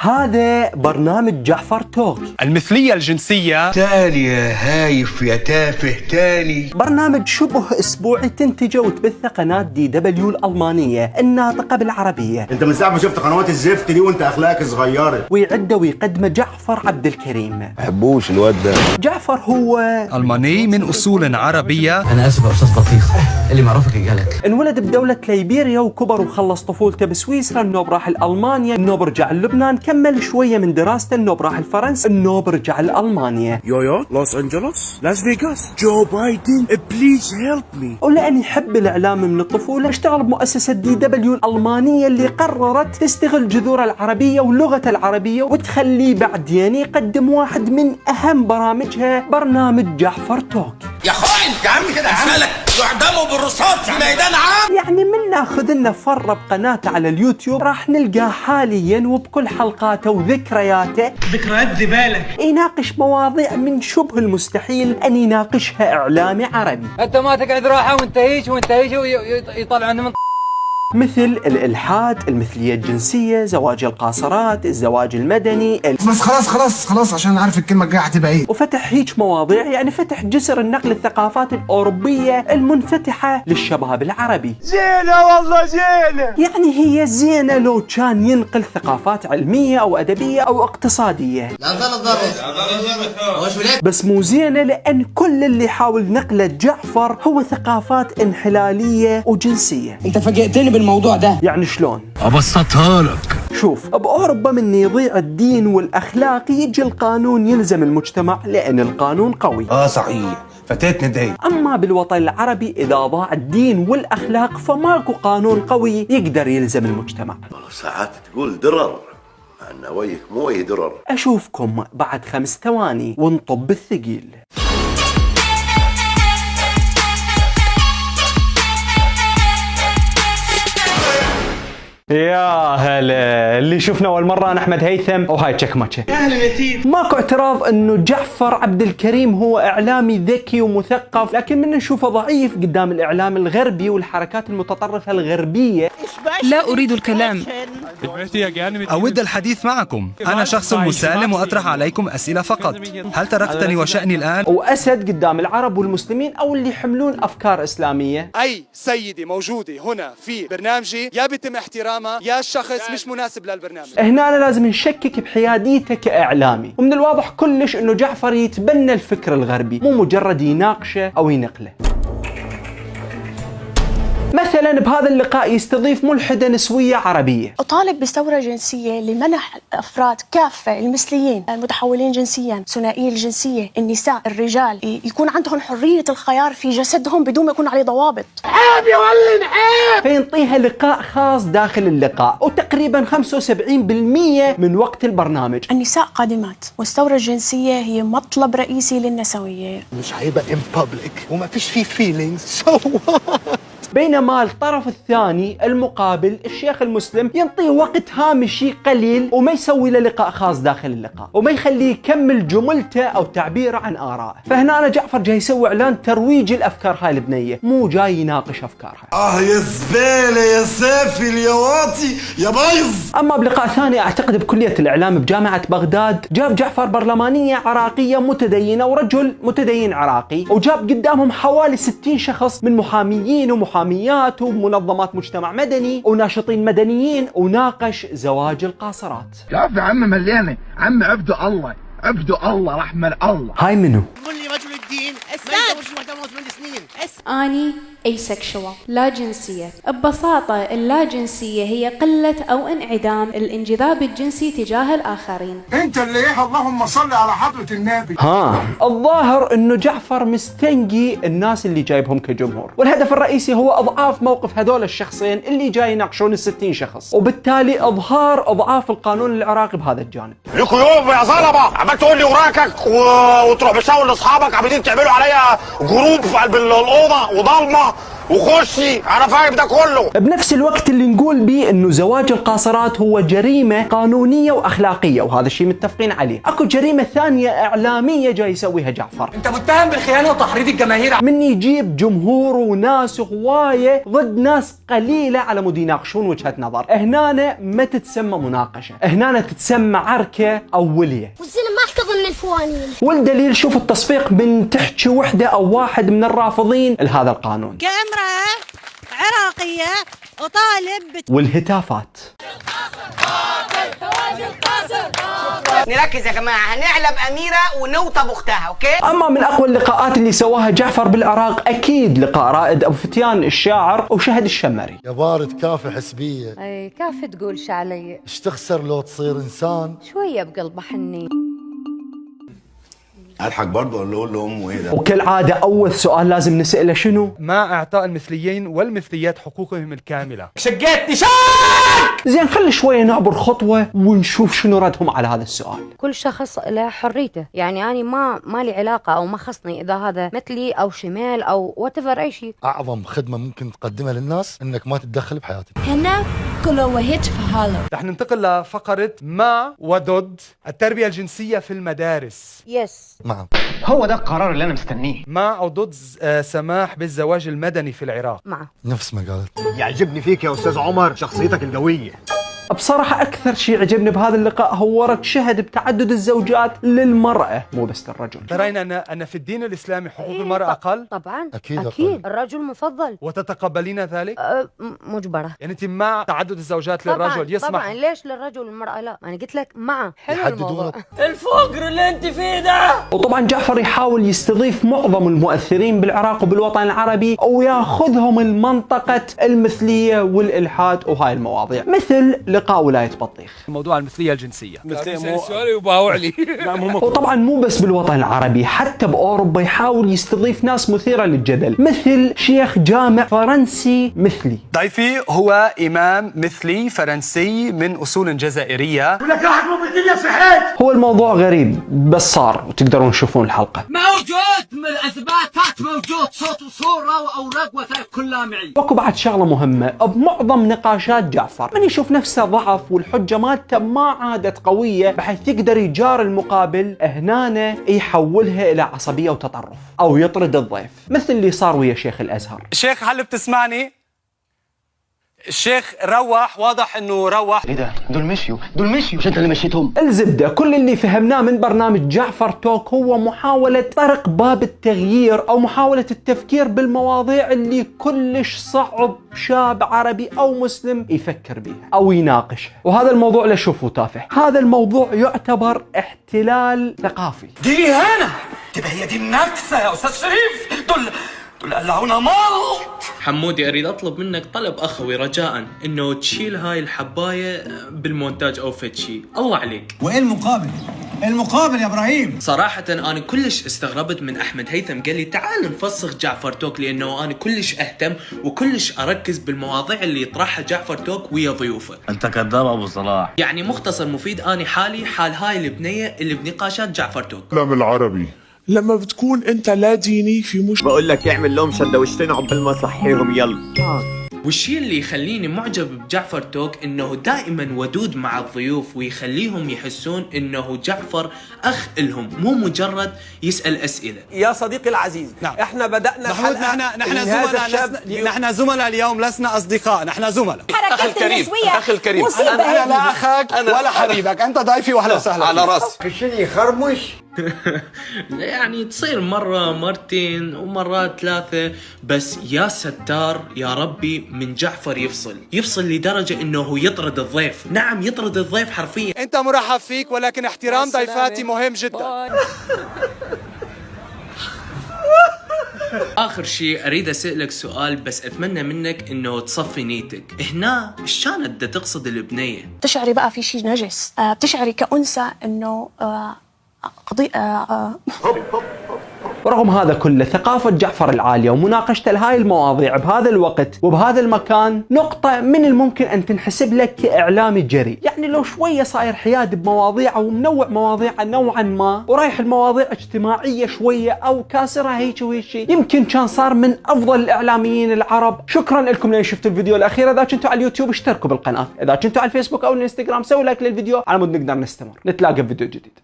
هذا برنامج جعفر توك. المثلية الجنسية تالي يا هايف يا تافه تالي. برنامج شبه اسبوعي تنتجه وتبثه قناة دي دبليو الألمانية الناطقة بالعربية. انت من ساعة ما شفت قنوات الزفت دي وانت اخلاقك صغيرة. ويعده ويقدمه جعفر عبد الكريم. بحبوش الواد ده. جعفر هو ألماني من أصول عربية. أنا آسف يا أستاذ بطيخ، اللي ما عرفك يقالك. انولد بدولة ليبيريا وكبر وخلص طفولته بسويسرا، النوب راح لألمانيا، النوب رجع للبنان، كمل شوية من دراسته، النوب راح لفرنسا، النوب رجع لألمانيا. يويورك، لوس أنجلوس، لاس فيغاس، جو بايدن، بليز هيلب مي. ولأن يحب الإعلام من الطفولة اشتغل بمؤسسة دي دبليو الألمانية اللي قررت تستغل جذور العربية واللغة العربية وتخليه بعدين يقدم واحد من أهم برامجها، برنامج جعفر توك. يا خاين يا عم كده عمالك يعدموا بالرصاص في ميدان عام. يعني من ناخذ لنا فرة بقناته على اليوتيوب راح نلقاه حاليا وبكل حلقاته وذكرياته ذكريات زبالة يناقش مواضيع من شبه المستحيل أن يناقشها إعلامي عربي. أنت ما تقعد راحة وانت هيك ويطلعون من مثل الإلحاد، المثلية الجنسية، زواج القاصرات، الزواج المدني، بس خلاص عشان عارف الكلمة الجاية هتبقى ايه. وفتح هيك مواضيع، يعني فتح جسر النقل الثقافات الأوروبية المنفتحة للشباب العربي. زينة والله زينة. يعني هي زينة لو كان ينقل ثقافات علمية أو أدبية أو اقتصادية. لا غلط بس مو زينة لأن كل اللي يحاول نقله جعفر هو ثقافات انحلالية وجنسية. أنت فاجئتني بالموضوع ده. يعني شلون؟ أبسطها لك. شوف، بأوروبا من يضيع الدين والأخلاق يجي القانون يلزم المجتمع لأن القانون قوي. صحيح، فتاتني دقيق. أما بالوطن العربي إذا ضاع الدين والأخلاق فماكو قانون قوي يقدر يلزم المجتمع. والله ساعات تقول درر أنا ويك مو أي درر. أشوفكم بعد 5 ثواني ونطب الثقيل. يا هلا، اللي شفنا اول مره انا احمد هيثم وهاي تشكمتشه. اهلا يا سيدي. ماكو اعتراض انه جعفر عبد الكريم هو اعلامي ذكي ومثقف، لكن من نشوفه ضعيف قدام الاعلام الغربي والحركات المتطرفه الغربيه. لا اريد الكلام. أود الحديث معكم. أنا شخص مسالم وأطرح عليكم أسئلة فقط. هل تركتني وشأني الآن؟ واسد قدام العرب والمسلمين او اللي يحملون افكار اسلاميه. أي سيدة موجودة هنا في برنامجي يا بيتم احترامها يا الشخص مش مناسب للبرنامج. هنا أنا لازم نشكك بحياديته كإعلامي، ومن الواضح كلش إنه جعفر يتبنى الفكر الغربي مو مجرد يناقشه أو ينقله. مثلا بهذا اللقاء يستضيف ملحدة نسوية عربية. أطالب بثورة جنسية لمنح الأفراد كافة المثليين، المتحولين جنسيا، ثنائي الجنسية، النساء، الرجال، يكون عندهم حرية الخيار في جسدهم بدون ما يكون عليه ضوابط. عيب يا ولد عيب. فينطيها لقاء خاص داخل اللقاء، وتقريبا 75% من وقت البرنامج. النساء قادمات، والثورة الجنسية هي مطلب رئيسي للنسوية. مش هيبقى in public وما فيش فيه feelings so بينما الطرف الثاني المقابل الشيخ المسلم ينطيه وقت هامشي قليل وما يسوي له لقاء خاص داخل اللقاء وما يخليه يكمل جملته أو تعبيره عن آرائه. فهنا أنا جعفر جاي يسوي إعلان ترويج الأفكار هاي البنية، مو جاي يناقش أفكارها. يا زبالة يا سافل يا واطي يا بايظ. أما بلقاء ثاني أعتقد بكلية الإعلام بجامعة بغداد، جاب جعفر برلمانية عراقية متدينة ورجل متدين عراقي، وجاب قدامهم حوالي 60 شخص من محاميين ومحاميات ومنظمات مجتمع مدني وناشطين مدنيين، وناقش زواج القاصرات. يا عم مليانة عم عبدو الله رحمة الله. هاي منو؟ قول لي رجل الدين استاذ مش وحده من 8 سنين. أني asexual، لا جنسية. ببساطة اللا جنسية هي قلة أو انعدام الانجذاب الجنسي تجاه الآخرين. انت اللي اللهم صل على حضرة النبي. الظاهر انه جعفر مستنقي الناس اللي جايبهم كجمهور، والهدف الرئيسي هو اضعاف موقف هذول الشخصين اللي جاي يناقشون ال60 شخص، وبالتالي اظهار اضعاف القانون العراقي بهذا الجانب. لكم يوم يا ظلمة عمال تقول لي وراكك وتروح بتساوي لاصحابك عم تعملوا عليا جروب في قلب الأوضة وضلمة وخشي على فاهم ده كله. بنفس الوقت اللي نقول بيه انه زواج القاصرات هو جريمة قانونية واخلاقية، وهذا الشيء متفقين عليه، اكو جريمة ثانية اعلامية جاي يسويها جعفر. انت متهم بالخيانه وتحريض الجماهير، من يجيب جمهور وناس هواية ضد ناس قليلة على مود يناقشون وجهة نظر. هنا ما تتسمى مناقشة، هنا تتسمى عركة او ولية، والزلم ما احتضن الفوانين. والدليل شوف التصفيق من تحكي وحدة او واحد من الرافضين لهذا القانون كامرأة عراقية وطالب والهتافات. نركز يا جماعه، هنعلب اميره ونوطب اختها، اوكي؟ اما من اقوى اللقاءات اللي سواها جعفر بالعراق اكيد لقاء رائد ابو فتيان الشاعر وشهد الشمري. يا بارد كافة حسبيه، اي كافة تقول شو علي، ايش تخسر لو تصير انسان شويه بقلبه حنين. اضحك برضه ولا اقول لامه ايه ده؟ وكالعاده اول سؤال لازم نساله شنو؟ ما اعطاء المثليين والمثليات حقوقهم الكامله. شقيتني شاك. زين خلي شويه نعبر خطوه ونشوف شنو ردهم على هذا السؤال. كل شخص له حريته، يعني انا ما لي علاقه او ما خصني اذا هذا مثلي او شمال او وات ايفر اي شيء. اعظم خدمه ممكن تقدمها للناس انك ما تتدخل بحياتك. هنا كله وهيت في حاله. رح ننتقل لفقره مع وضد التربيه الجنسيه في المدارس. يس معه. هو ده القرار اللي انا مستنيه. مع او ضد سماح بالزواج المدني في العراق. معه. نفس ما قالت. يعجبني فيك يا استاذ عمر شخصيتك القويه. بصراحة أكثر شيء عجبني بهذا اللقاء هو رد شهد بتعدد الزوجات للمرأة مو بس للرجل. ترين أن في الدين الإسلامي حقوق المرأة أقل؟ طبعا أكيد الرجل مفضل. وتتقبلين ذلك؟ مجبرة. يعني أنت مع تعدد الزوجات للرجل يسمح؟ طبعا ليش للرجل والمرأة لا؟ أنا قلت لك مع. حلو الموضوع. الفقر اللي أنت فيه ده. وطبعا جعفر يحاول يستضيف معظم المؤثرين بالعراق وبالوطن العربي وياخذهم المنطقة المثلية والإلحاد وهاي المواضيع، مثل لقاء ولاية بطيخ. موضوع المثلية الجنسية. السؤال يباوع لي. وطبعا مو بس بالوطن العربي، حتى بأوروبا يحاول يستضيف ناس مثيرة للجدل، مثل شيخ جامع فرنسي مثلي. ضيفي هو إمام مثلي فرنسي من أصول جزائرية. ولك راحت مو بالدنيا صحيت. هو الموضوع غريب بس صار وتقدرون تشوفون الحلقة. موجود من الإثباتات، موجود صوت وصورة وأوراق وثائق كلها معي. وكو بعد شغلة مهمة، بمعظم نقاشات جعفر من يشوف نفسه ضعف والحجة مالته ما عادت قوية بحيث يقدر يجار المقابل، هنا يحولها إلى عصبية وتطرف أو يطرد الضيف، مثل اللي صار ويا شيخ الأزهر. شيخ هل بتسمعني؟ الشيخ روح، واضح انه روح. ايه ده؟ دول مشيوا مش انت اللي مشيتهم. الزبدة كل اللي فهمناه من برنامج جعفر توك هو محاولة طرق باب التغيير او محاولة التفكير بالمواضيع اللي كلش صعب شاب عربي او مسلم يفكر بيها او يناقشها، وهذا الموضوع لا شوفوا تافه، هذا الموضوع يعتبر احتلال ثقافي. دي هنا تبقى هي دي النكسة يا استاذ شريف. دول قلعونا مال. حمودي اريد اطلب منك طلب اخوي رجاء انه تشيل هاي الحبايه بالمونتاج او فد شيء، الله عليك. وايه المقابل؟ المقابل يا ابراهيم. صراحه انا كلش استغربت من احمد هيثم قال لي تعال نفسخ جعفر توك، لانه انا كلش اهتم وكلش اركز بالمواضيع اللي يطرحها جعفر توك ويا ضيوفه. انت كذاب ابو صلاح. يعني مختصر مفيد، اني حالي حال هاي البنيه اللي بنقاشات جعفر توك. كلام العربي لما بتكون انت لا ديني في بقول لك اعمل لهم سندويشتين عقبال ما صحيهم يلا. والشيء اللي يخليني معجب بجعفر توك انه دائما ودود مع الضيوف ويخليهم يحسون انه جعفر اخ لهم، مو مجرد يسأل اسئله. يا صديقي العزيز، نعم. احنا بدأنا نحن زملاء اليوم، لسنا اصدقاء، نحن زملاء. اخي الكريم، اخي الكريم، انا لا اخاك ولا حبيبك، انت ضيفي واهلا وسهلا على راسي. خشني يخرمش. يعني تصير مرة مرتين ومرات ثلاثة، بس يا ستار يا ربي من جعفر يفصل لدرجة انه يطرد الضيف. نعم يطرد الضيف حرفيا. انت مرحب فيك، ولكن احترام ضيفاتي مهم جدا. اخر شيء اريد اسألك سؤال، بس اتمنى منك انه تصفي نيتك. هنا ايش كانت بدها تقصد البنية؟ بتشعري بقى في شيء نجس، بتشعري كأنثى انه ورغم هذا كله ثقافة جعفر العالية ومناقشته لهاي المواضيع بهذا الوقت وبهذا المكان نقطة من الممكن أن تنحسب لك كإعلامي جريء. يعني لو شوية صاير حياد بمواضيعه ومنوع مواضيعه نوعا ما ورايح المواضيع اجتماعية شوية أو كاسرها هيك وهيك، يمكن كان صار من أفضل الإعلاميين العرب. شكرا لكم لأن شفتوا الفيديو الأخير. إذا كنتوا على اليوتيوب اشتركوا بالقناة، إذا كنتوا على الفيسبوك أو الانستغرام سووا لايك للفيديو على مود نقدر نستمر. نتلاقى بفيديو جديد.